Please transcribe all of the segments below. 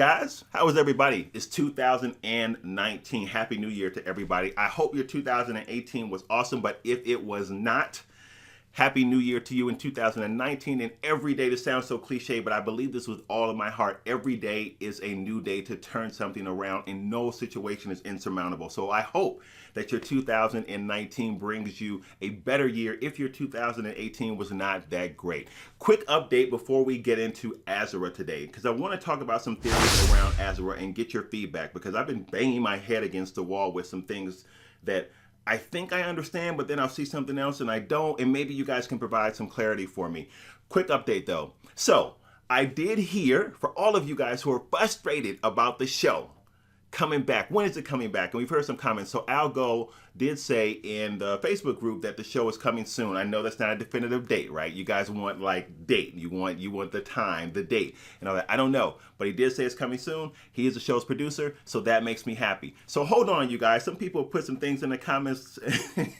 guys, how is everybody? It's 2019. Happy New Year to everybody. I hope your 2018 was awesome, but if it was not, Happy New Year to you in 2019. And every day, this sounds so cliche, but I believe this with all of my heart. Every day is a new day to turn something around, and no situation is insurmountable. So I hope that your 2019 brings you a better year if your 2018 was not that great. Quick update before we get into Azra today, because I want to talk about some theories around Azra and get your feedback, because I've been banging my head against the wall with some things that I think I understand, but then I'll see something else and I don't, and maybe you guys can provide some clarity for me. Quick update though. So I did hear, for all of you guys who are frustrated about the show coming back, when is it coming back? And we've heard some comments. So Algo did say in the Facebook group that the show is coming soon. I know that's not a definitive date, right? You guys want like date. You want the time, the date, and all that. I don't know, but he did say it's coming soon. He is the show's producer, so that makes me happy. So hold on, you guys. Some people put some things in the comments,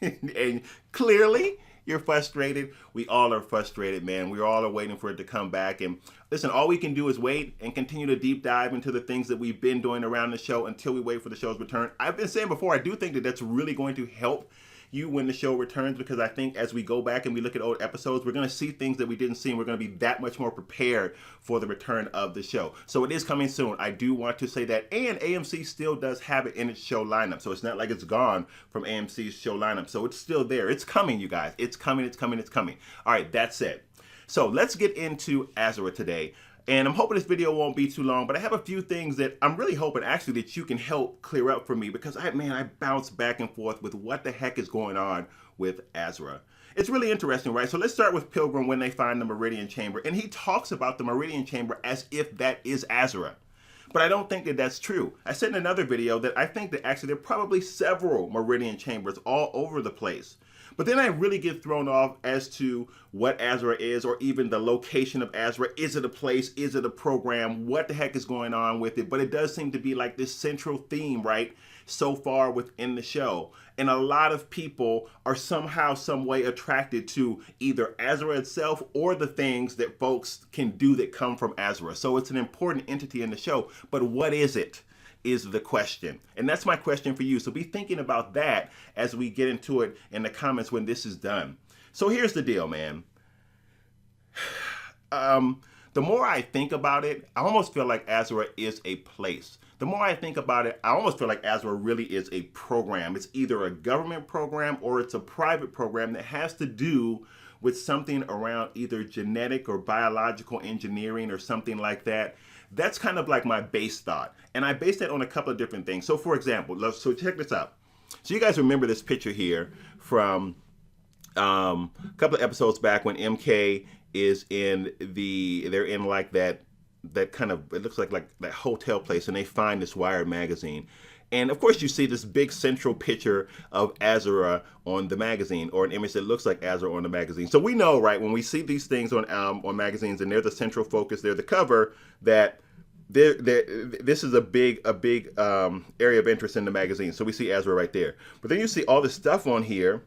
and clearly you're frustrated. We all are frustrated, man. We all are waiting for it to come back. And listen, all we can do is wait and continue to deep dive into the things that we've been doing around the show until we wait for the show's return. I've been saying before, I do think that that's really going to help you when the show returns, because I think as we go back and we look at old episodes, we're going to see things that we didn't see, and we're going to be that much more prepared for the return of the show. So it is coming soon. I do want to say that, and AMC still does have it in its show lineup, so it's not like it's gone from AMC's show lineup. So it's still there. It's coming, you guys. It's coming. It's coming. It's coming. All right, that's it. So let's get into Azra today. And I'm hoping this video won't be too long, but I have a few things that I'm really hoping actually that you can help clear up for me, because I bounce back and forth with what the heck is going on with Azra. It's really interesting, right? So let's start with Pilgrim when they find the Meridian Chamber. And he talks about the Meridian Chamber as if that is Azra. But I don't think that that's true. I said in another video that I think that actually there are probably several Meridian Chambers all over the place. But then I really get thrown off as to what Azra is, or even the location of Azra. Is it a place? Is it a program? What the heck is going on with it? But it does seem to be like this central theme, right, so far within the show. And a lot of people are somehow, some way attracted to either Azra itself or the things that folks can do that come from Azra. So it's an important entity in the show. But what is it? Is the question. And that's my question for you. So be thinking about that as we get into it in the comments when this is done. So here's the deal, man. The more I think about it, I almost feel like Azra is a place. The more I think about it, I almost feel like Azra really is a program. It's either a government program or it's a private program that has to do with something around either genetic or biological engineering or something like that. That's kind of like my base thought. And I based that on a couple of different things. So for example, so check this out. So you guys remember this picture here from a couple of episodes back when MK is they're in like that kind of, it looks like that hotel place, and they find this Wired magazine. And of course you see this big central picture of Azra on the magazine, or an image that looks like Azra on the magazine. So we know, right, when we see these things on magazines and they're the central focus, they're the cover, that this is a big area of interest in the magazine. So we see Azra right there. But then you see all this stuff on here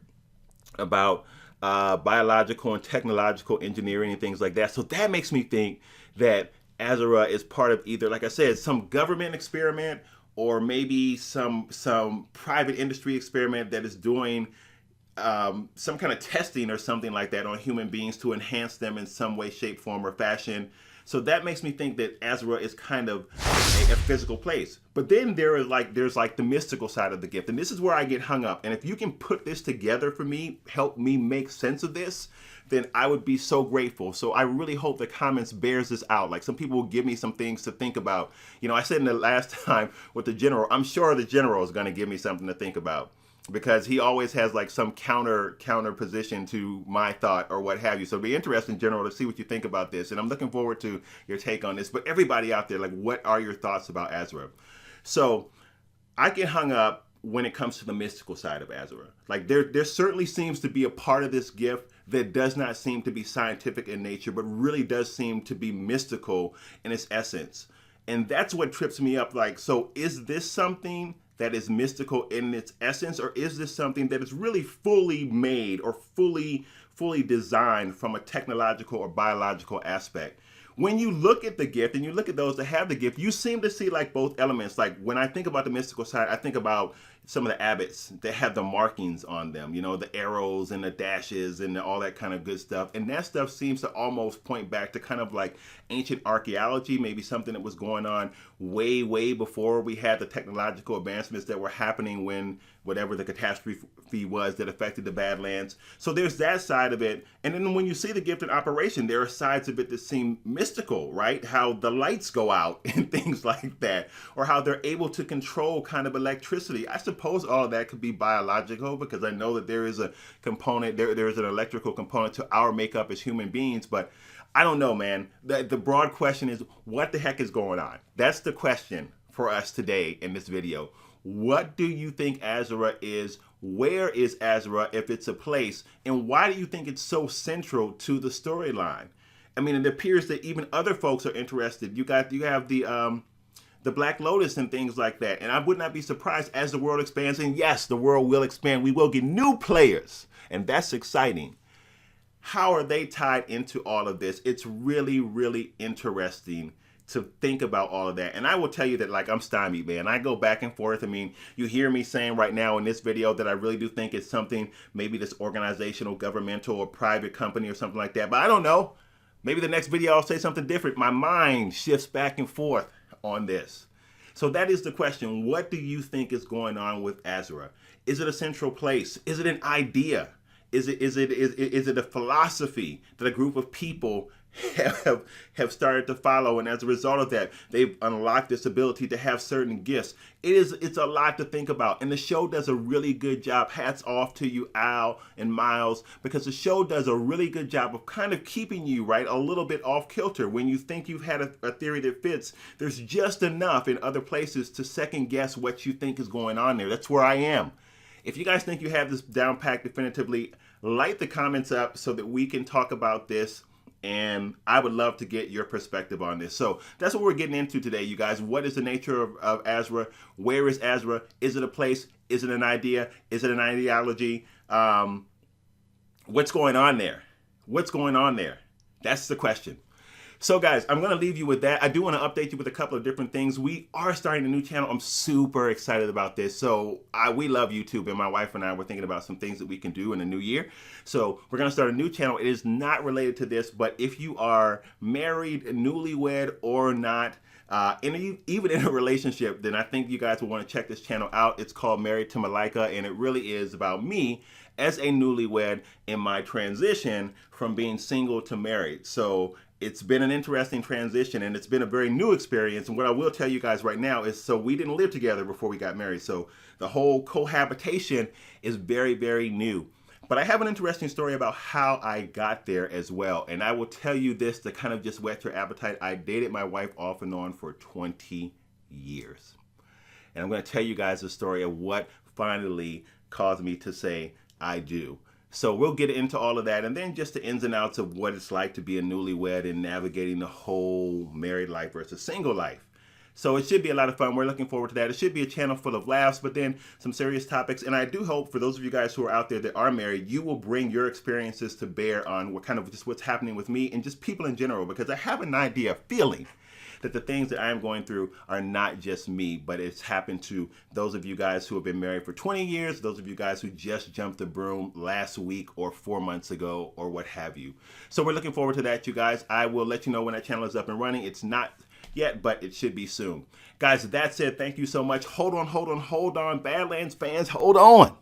about biological and technological engineering and things like that. So that makes me think that Azra is part of either, like I said, some government experiment, or maybe some private industry experiment that is doing some kind of testing or something like that on human beings to enhance them in some way, shape, form, or fashion. So that makes me think that Azra is kind of a physical place. But then there's like the mystical side of the gift. And this is where I get hung up. And if you can put this together for me, help me make sense of this, then I would be so grateful. So I really hope the comments bears this out. Like, some people will give me some things to think about. You know, I said in the last time with the general, I'm sure the general is going to give me something to think about, because he always has like some counter position to my thought or what have you. So it'd be interesting, General, to see what you think about this. And I'm looking forward to your take on this. But everybody out there, like, what are your thoughts about Azra? So I get hung up when it comes to the mystical side of Azra. Like, there certainly seems to be a part of this gift that does not seem to be scientific in nature, but really does seem to be mystical in its essence. And that's what trips me up. Like, so is this something that is mystical in its essence, or is this something that is really fully made or fully designed from a technological or biological aspect? when you look at the gift and you look at those that have the gift, you seem to see like both elements. Like when I think about the mystical side, I think about some of the abbots that have the markings on them, you know, the arrows and the dashes and all that kind of good stuff. And that stuff seems to almost point back to kind of like ancient archaeology, maybe something that was going on way, way before we had the technological advancements that were happening when whatever the catastrophe was that affected the Badlands. So there's that side of it. And then when you see the gift in operation, there are sides of it that seem mystical, right? How the lights go out and things like that, or how they're able to control kind of electricity. I suppose all of that could be biological, because I know that there is a component, there is an electrical component to our makeup as human beings, but I don't know, man. The broad question is, what the heck is going on? That's the question for us today in this video. What do you think Azra is? Where is Azra, if it's a place? And why do you think it's so central to the storyline? I mean, it appears that even other folks are interested. You have the Black Lotus and things like that. And I would not be surprised as the world expands. And yes, the world will expand. We will get new players. And that's exciting. How are they tied into all of this? It's really, really interesting to think about all of that. And I will tell you that, like, I'm stymied, man. I go back and forth. I mean, you hear me saying right now in this video that I really do think it's something, maybe this organizational, governmental, or private company or something like that. But I don't know. Maybe the next video I'll say something different. My mind shifts back and forth on this. So that is the question. What do you think is going on with Azra? Is it a central place? Is it an idea? Is it a philosophy that a group of people have started to follow, and as a result of that, they've unlocked this ability to have certain gifts? It's a lot to think about, and the show does a really good job. Hats off to you, Al and Miles, because the show does a really good job of kind of keeping you right a little bit off kilter. When you think you've had a theory that fits, there's just enough in other places to second guess what you think is going on there. That's where I am. If you guys think you have this down packed definitively, light the comments up so that we can talk about this. And I would love to get your perspective on this. So that's what we're getting into today, you guys. What is the nature of Azra? Where is Azra? Is it a place? Is it an idea? Is it an ideology? What's going on there? What's going on there? That's the question. So guys, I'm going to leave you with that. I do want to update you with a couple of different things. We are starting a new channel. I'm super excited about this. So we love YouTube, and my wife and I were thinking about some things that we can do in the new year. So we're going to start a new channel. It is not related to this, but if you are married, newlywed, or not, even in a relationship, then I think you guys will want to check this channel out. It's called Married to Malika, and it really is about me as a newlywed in my transition from being single to married. So it's been an interesting transition, and it's been a very new experience. And what I will tell you guys right now is, so we didn't live together before we got married. So the whole cohabitation is very, very new. But I have an interesting story about how I got there as well. And I will tell you this to kind of just whet your appetite. I dated my wife off and on for 20 years. And I'm going to tell you guys the story of what finally caused me to say I do. So we'll get into all of that, and then just the ins and outs of what it's like to be a newlywed and navigating the whole married life versus single life. So it should be a lot of fun. We're looking forward to that. It should be a channel full of laughs, but then some serious topics. And I do hope for those of you guys who are out there that are married, you will bring your experiences to bear on what kind of just what's happening with me and just people in general, because I have an idea, feeling that the things that I am going through are not just me, but it's happened to those of you guys who have been married for 20 years, those of you guys who just jumped the broom last week or 4 months ago or what have you. So we're looking forward to that, you guys. I will let you know when that channel is up and running. It's not yet, but it should be soon. Guys, that's it. Thank you so much. Hold on. Badlands fans, hold on.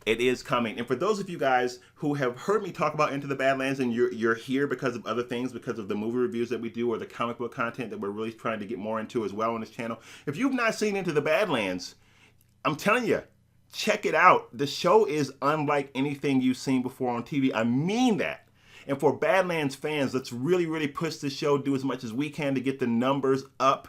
It is coming. And for those of you guys who have heard me talk about Into the Badlands, and you're here because of other things, because of the movie reviews that we do or the comic book content that we're really trying to get more into as well on this channel. If you've not seen Into the Badlands, I'm telling you, check it out. The show is unlike anything you've seen before on TV. I mean that. And for Badlands fans, let's really, really push this show, do as much as we can to get the numbers up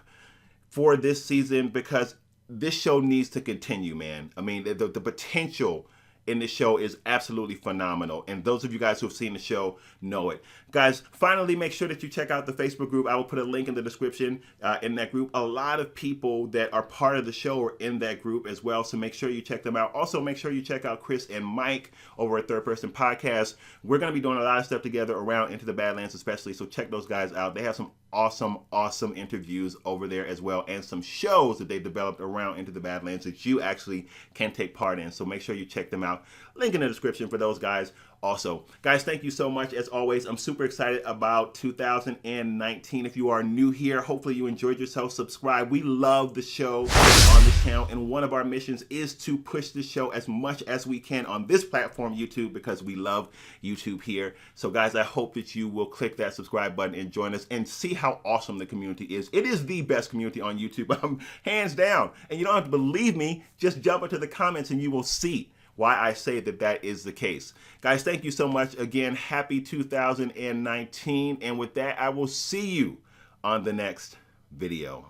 for this season, because this show needs to continue, man. I mean, the potential in this show is absolutely phenomenal, and those of you guys who have seen the show know it. Guys, finally, make sure that you check out the Facebook group. I will put a link in the description in that group. A lot of people that are part of the show are in that group as well, so make sure you check them out. Also, make sure you check out Chris and Mike over at Third Person Podcast. We're going to be doing a lot of stuff together around Into the Badlands especially, so check those guys out. They have some awesome interviews over there as well, and some shows that they developed around Into the Badlands that you actually can take part in. So make sure you check them out. Link in the description for those guys. Also, guys, thank you so much. As always, I'm super excited about 2019. If you are new here, hopefully you enjoyed yourself. Subscribe. We love the show on this channel, and one of our missions is to push the show as much as we can on this platform, YouTube, because we love YouTube here. So guys, I hope that you will click that subscribe button and join us and see how awesome the community is. It is the best community on YouTube, hands down. And you don't have to believe me, just jump into the comments and you will see why I say that that is the case. Guys, thank you so much. Again, happy 2019. And with that, I will see you on the next video.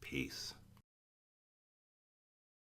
Peace.